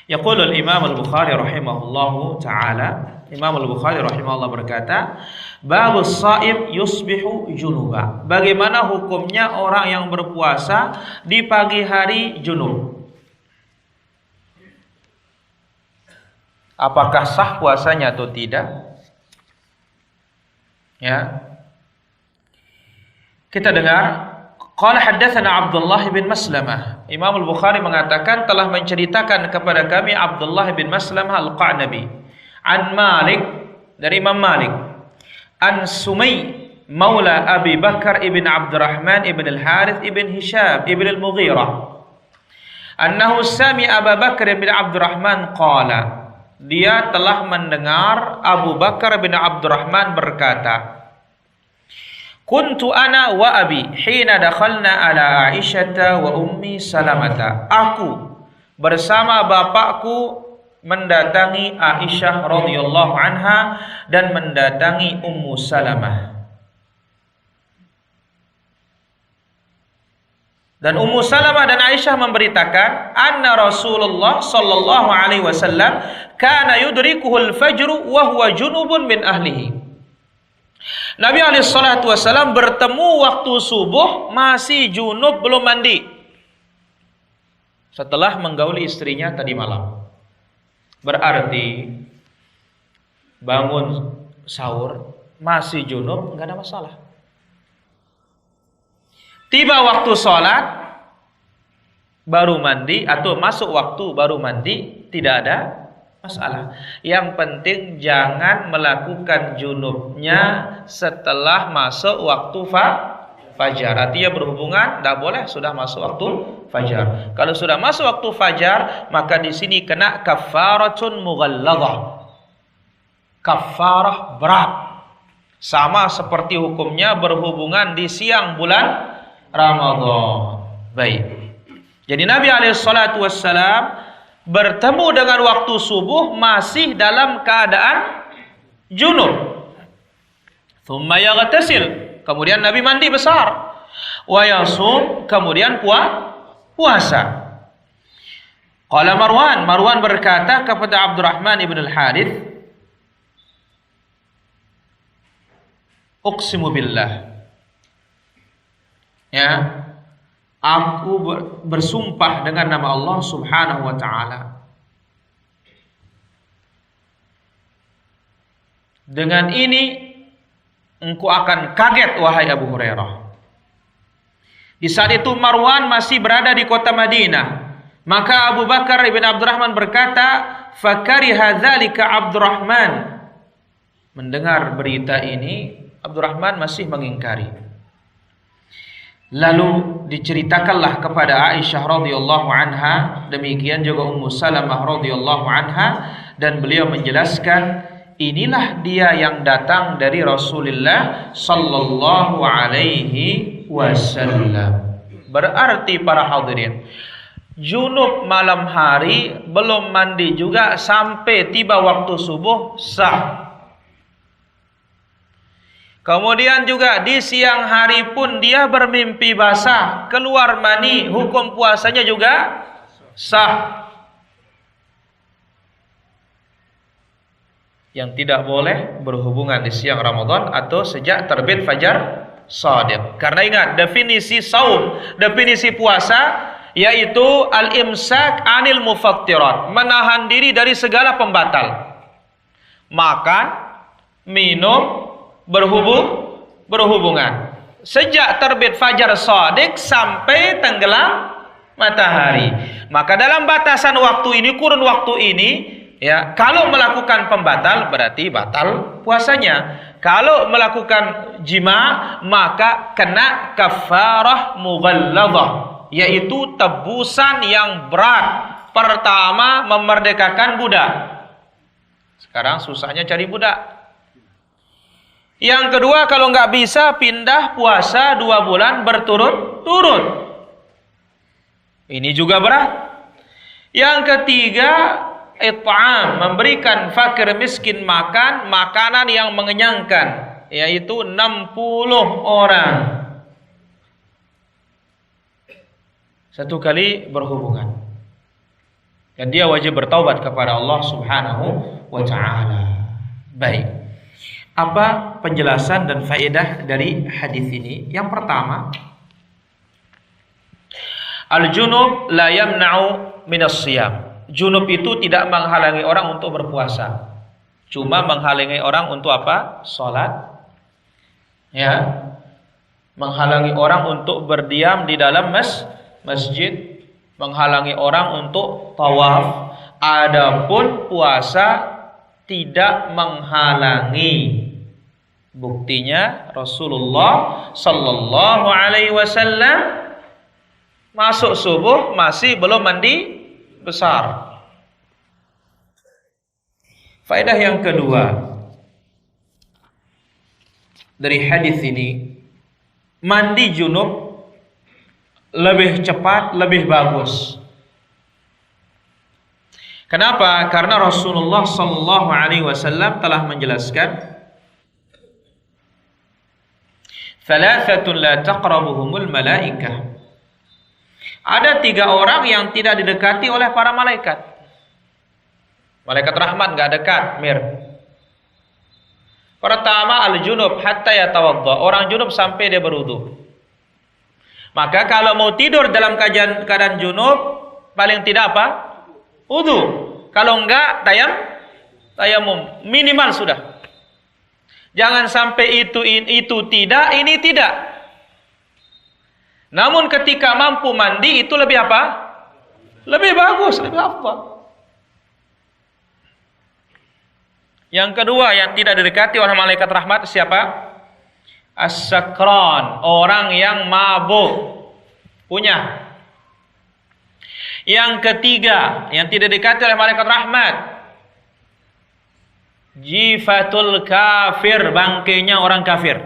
Yaqulu al-Imam al-Bukhari rahimahullahu ta'ala, Imam al-Bukhari rahimahullah berkata, babus shaim yusbihu junuba. Bagaimana hukumnya orang yang berpuasa di pagi hari junub? Apakah sah puasanya atau tidak? Ya. Kita dengar, qala haddatsana Abdullah bin Maslamah. Imam al-Bukhari mengatakan telah menceritakan kepada kami Abdullah bin Maslamah al-Qa'nabi an Malik, dari Imam Malik, an Sumay maula Abi Bakar ibn Abdurrahman ibn al-Harith ibn Hisham ibn al-Mughirah, annahu sami'a Abu Bakar ibn Abdurrahman qala, dia telah mendengar Abu Bakar bin Abdurrahman berkata, kuntu ana wa abi hina dakhalna ala Aisyah wa ummi Salamah. Aku bersama bapakku mendatangi Aisyah radhiyallahu anha dan mendatangi Ummu Salamah. Dan Ummu Salamah dan Aisyah memberitakan anna Rasulullah sallallahu alaihi wasallam kana yudrikuhul fajru wa huwa junubun min ahlihi. Nabi alaihi salatu wasallam bertemu waktu subuh masih junub, belum mandi, setelah menggauli istrinya tadi malam. Berarti bangun sahur masih junub, enggak ada masalah. Tiba waktu sholat baru mandi atau masuk waktu baru mandi, tidak ada masalah. Yang penting jangan melakukan junubnya setelah masuk waktu fajar. Artinya berhubungan tidak boleh sudah masuk waktu fajar. Kalau sudah masuk waktu fajar, maka di sini kena kafaratun mughalladhah. Kafarah berat. Sama seperti hukumnya berhubungan di siang bulan Ramadan. Baik. Jadi Nabi alaihissalatu wassalam bertemu dengan waktu subuh masih dalam keadaan junub. Thumma yaghtasil. Kemudian Nabi mandi besar. Wa yasum, kemudian puasa. Qala Marwan berkata kepada Abdurrahman ibn al-Harith, uqsimu billah. Ya, aku bersumpah dengan nama Allah Subhanahu wa ta'ala, dengan ini engkau akan kaget wahai Abu Hurairah. Di saat itu Marwan masih berada di kota Madinah. Maka Abu Bakar ibn Abdurrahman berkata, fakariha dzalika Abdurrahman. Mendengar berita ini, Abdurrahman masih mengingkari. Lalu diceritakanlah kepada Aisyah radhiyallahu anha, demikian juga Ummu Salamah radhiyallahu anha, dan beliau menjelaskan, inilah dia yang datang dari Rasulullah sallallahu alaihi wasallam. Berarti para hadirin, junub malam hari belum mandi juga sampai tiba waktu subuh sah. Kemudian juga di siang hari pun dia bermimpi basah, keluar mani, hukum puasanya juga sah. Yang tidak boleh berhubungan di siang Ramadan atau sejak terbit fajar shadiq. Karena ingat, definisi saum, definisi puasa yaitu al-imsak anil mufattirat, menahan diri dari segala pembatal. Makan, minum, berhubungan sejak terbit fajar shadiq sampai tenggelam matahari. Maka dalam batasan waktu ini, kurun waktu ini, ya, kalau melakukan pembatal berarti batal puasanya. Kalau melakukan jima maka kena kafarah mughalladhah, yaitu tebusan yang berat. Pertama, memerdekakan budak. Sekarang susahnya cari budak. Yang kedua, kalau nggak bisa, pindah puasa 2 bulan berturut-turut. Ini juga berat. Yang ketiga, it'am, memberikan fakir miskin makan makanan yang mengenyangkan, yaitu 60 orang satu kali berhubungan. dan dia wajib bertaubat kepada Allah Subhanahu wa taala. Baik. Apa penjelasan dan faedah dari hadis ini? Yang pertama, al-junub la yamna'u minas shiyam. Junub itu tidak menghalangi orang untuk berpuasa. Cuma menghalangi orang untuk apa? Salat. Ya. Menghalangi orang untuk berdiam di dalam masjid, menghalangi orang untuk tawaf. Adapun puasa tidak menghalangi. Buktinya Rasulullah sallallahu alaihi wasallam masuk subuh masih belum mandi besar. Faedah yang kedua dari hadis ini, mandi junub lebih cepat, lebih bagus. Kenapa? Karena Rasulullah sallallahu alaihi wasallam telah menjelaskan, "Thalathatun la taqrabuhumul malaikah." Ada 3 orang yang tidak didekati oleh para malaikat. Malaikat rahmat enggak dekat, mir. Pertama, al-junub hatta yatawadda. Orang junub sampai dia berwudu. Maka kalau mau tidur dalam keadaan junub, paling tidak apa? Wudu. Kalau enggak, tayamum minimal sudah. Jangan sampai itu tidak, ini tidak. Namun ketika mampu mandi itu lebih apa? Lebih bagus, lebih afdal. Yang kedua yang tidak didekati oleh malaikat rahmat siapa? As-sakran, orang yang mabuk. Punya. Yang ketiga yang tidak didekati oleh malaikat rahmat, jifatul kafir, bangkainya orang kafir.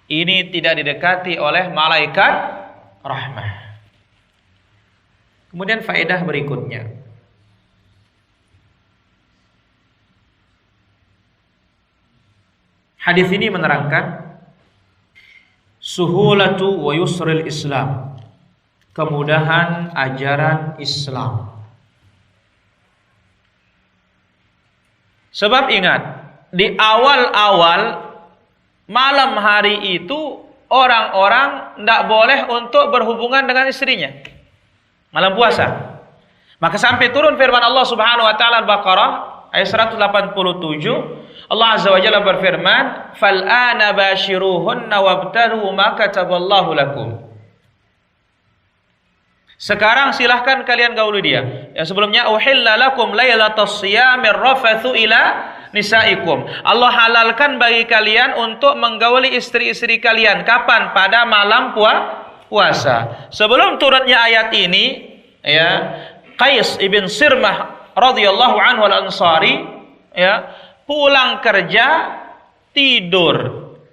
Ini tidak didekati oleh malaikat rahmah. Kemudian faedah berikutnya, hadis ini menerangkan suhulatu wa yusril Islam, kemudahan ajaran Islam. Sebab ingat, di awal-awal malam hari itu orang-orang tidak boleh untuk berhubungan dengan istrinya. Malam puasa. Maka sampai turun firman Allah Subhanahu wa taala Al-Baqarah ayat 187, Allah Azza wa Jalla berfirman, "Fal'ana bashiruhunna wabtaghu ma kataballahu lakum." Sekarang silahkan kalian gauli dia. Yang sebelumnya, uhilla lakum lailatas shiyamir rafathu ila nisaikum. Allah halalkan bagi kalian untuk menggauli istri-istri kalian. Kapan? Pada malam puasa. Sebelum turunnya ayat ini, ya, Qais ibn Sirmah radhiyallahu anhu al-Ansari, ya, pulang kerja tidur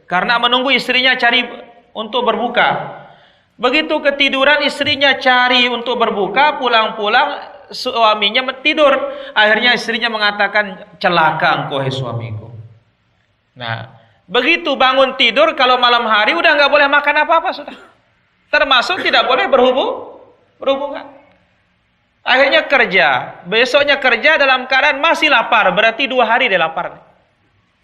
karena menunggu istrinya cari untuk berbuka. Begitu ketiduran, istrinya cari untuk berbuka, pulang-pulang suaminya tidur. Akhirnya istrinya mengatakan, "Celaka engkau hai suamiku." Nah, begitu bangun tidur, kalau malam hari udah nggak boleh makan apa-apa sudah. Termasuk tidak boleh berhubungan. Akhirnya kerja, besoknya kerja dalam keadaan masih lapar, berarti 2 hari dia lapar.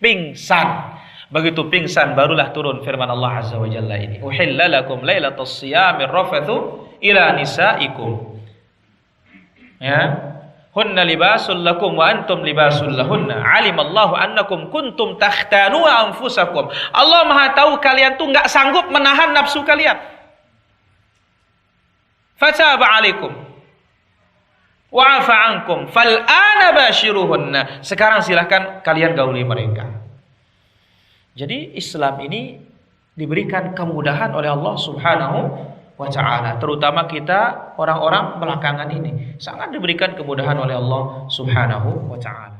Pingsan. Begitu pingsan barulah turun firman Allah Azza wa Jalla ini, "Uhilla lakum lailatas shiyamir rafathu ila nisaikum." Ya. Hunna libasul lakum wa antum libasul lahunna. Alimallahu annakum kuntum takhtanu anfusakum. Allah Maha tahu kalian tuh enggak sanggup menahan nafsu kalian. Fataba alaikum wa afa ankum fal'ana bashiruhunna. Sekarang silahkan kalian gauli mereka. Jadi Islam ini diberikan kemudahan oleh Allah Subhanahu wa ta'ala. Terutama kita orang-orang belakangan ini sangat diberikan kemudahan oleh Allah Subhanahu wa ta'ala.